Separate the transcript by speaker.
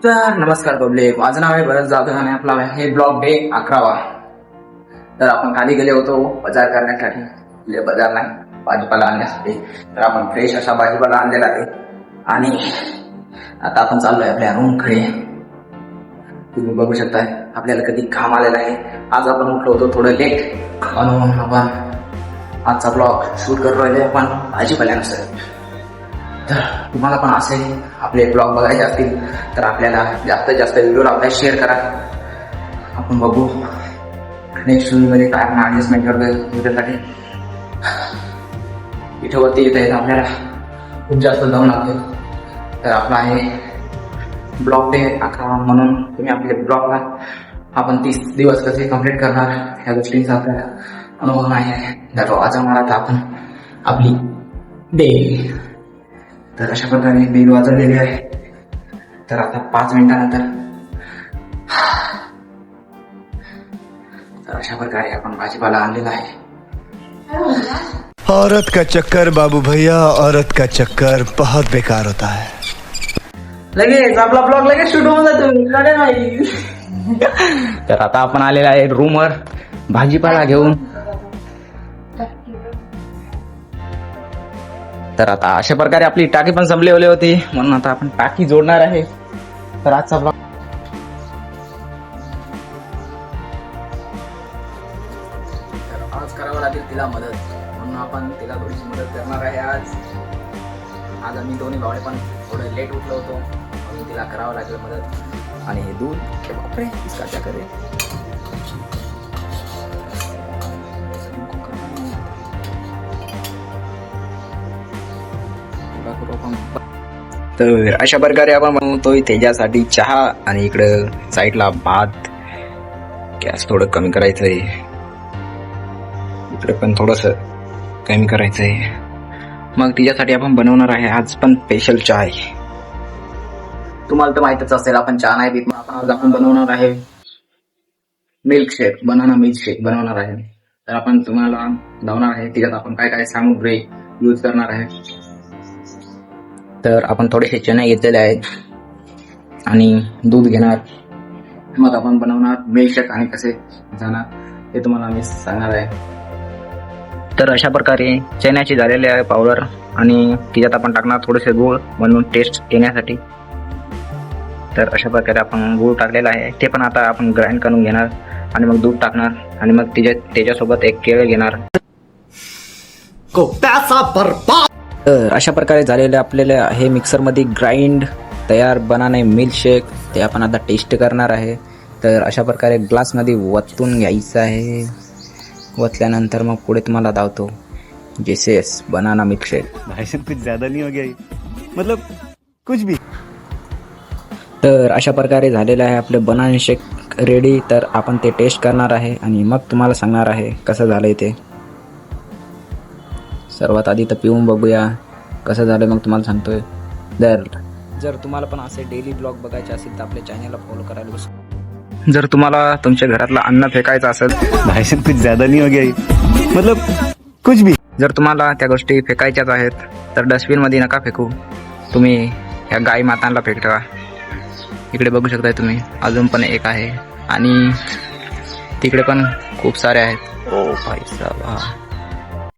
Speaker 1: तर नमस्कार पब्लिक, माझं नाव आहे भरत जाधव आणि आपला हे ब्लॉग डे 11वा. तर आपण खाली गेले होतो बाजार करण्यासाठी, बाजार नाही भाजीपाला आणण्यासाठी. तर आपण फ्रेश असा भाजीपाला आणलेला आहे आणि आता आपण चाललोय आपल्या रूमकडे. तुम्ही बघू शकताय आपल्याला कधी काम आलेला आहे. आज आपण उठलो होतो थोडं लेट म्हणून आपण आजचा ब्लॉग शूट करू राहिले आपण भाजीपाल्यानुसार. तर तुम्हाला पण असे आपले ब्लॉग बघायचे असतील तर आपल्याला जास्तीत जास्त व्हिडिओ आपल्याला शेअर करा. आपण बघू नेक्स्ट व्हिडिओमध्ये काय आपण ॲडजस्टमेंट करतोय व्हिडिओसाठी. इथं वरती येत आहेत आपल्याला खूप जास्त जाऊन लागते. तर आपला आहे ब्लॉग डे 11 म्हणून तुम्ही आपले ब्लॉगला आपण 30 दिवस कसे कंप्लीट करणार ह्या गोष्टींचा आपल्याला अनुभव नाही आहे. तर आज आम्हाला आपण आपली डे. तर अशा प्रकारे बेल वाजवलेली आहे. तर आता 5 मिनिटानंतर तर अशा प्रकारे आपण भाजीपाला आणलेला आहे.
Speaker 2: औरत का चक्कर बाबू भैया, औरत का चक्कर बहुत बेकार होता है.
Speaker 1: लगेच आपला ब्लॉग लगेच शूट होऊन जातो नाही. तर आता आपण आलेला आहे रूमवर भाजीपाला घेऊन. तर आता अशा प्रकारे आपली टाकी पण संपलेली होती म्हणून आता आपण टाकी जोडणार आहे. तर आजचा ब्लॉग आज करावं लागेल तिला मदत म्हणून आपण तिला थोडीशी मदत करणार आहे. आज आम्ही दोन्ही भावडे पण थोडं लेट उठलो होतो म्हणून तिला करावं लागेल मदत. आणि हे दूध हे बापरे इसका क्या करे. तर अशा प्रकारे आपण बनवतोय त्याच्यासाठी चहा आणि इकडं साईडला भात. गॅस थोडं कमी करायचंय, इकडे पण थोडस कमी करायचंय. मग तिच्यासाठी आपण बनवणार आहे आज पण स्पेशल चाय. तुम्हाला तर माहितच असेल आपण चहा नाही पित. आज आपण बनवणार आहे मिल्कशेक, बनाना मिल्कशेक बनवणार आहे. तर आपण तुम्हाला लावणार आहे तिच्यात आपण काय काय सामुग्री यूज करणार आहे. तर आपण थोडेसे चणे घेतलेले आहेत आणि दूध घेणार. मग आपण बनवणार मिल्कशेक आणि कसे जाणार हे तुम्हाला मी सांगणार आहे. तर अशा प्रकारे चण्याची झालेली आहे पावडर आणि तिच्यात आपण टाकणार थोडेसे गूळ म्हणून टेस्ट येण्यासाठी. तर अशा प्रकारे आपण गूळ टाकलेला आहे ते पण आता आपण ग्राइंड करून घेणार आणि मग दूध टाकणार आणि मग त्याच्यासोबत एक केळ घेणार. तर अशा प्रकारे झालेले आपल्याला हे मिक्सरमध्ये ग्राइंड तयार बनाना मिल्कशेक ते आपण आता टेस्ट करणार आहे. तर अशा प्रकारे ग्लासमध्ये वतून घ्यायचं आहे. वतल्यानंतर मग पुढे तुम्हाला दावतो जेसेस बनाना मिल्कशेक.
Speaker 2: भाई साहब कुछ ज्यादा नहीं हो गया, मतलब कुछ भी.
Speaker 1: तर अशा प्रकारे झालेलं आहे आपले बनाना शेक रेडी. तर आपण ते टेस्ट करणार आहे आणि मग तुम्हाला सांगणार आहे कसं झालंय ते. सर्वात आधी तर पिऊन बघूया कसं झालं मग तुम्हाला सांगतोय. जर तुम्हाला पण असे डेली ब्लॉग बघायचे असेल तर आपल्या चॅनलला फॉलो करायला विसरू. जर तुम्हाला तुमच्या घरातलं अन्न फेकायचं असेल,
Speaker 2: भाई साहब कुछ ज्यादा नहीं हो गया, मतलब कुछ भी.
Speaker 1: जर तुम्हाला त्या गोष्टी फेकायच्याच आहेत तर डस्टबिनमध्ये नका फेकू. तुम्ही ह्या गाई मातांना फेकवा. इकडे बघू शकताय तुम्ही अजून पण एक आहे आणि तिकडे पण खूप सारे आहेत. ओ भाई साहब.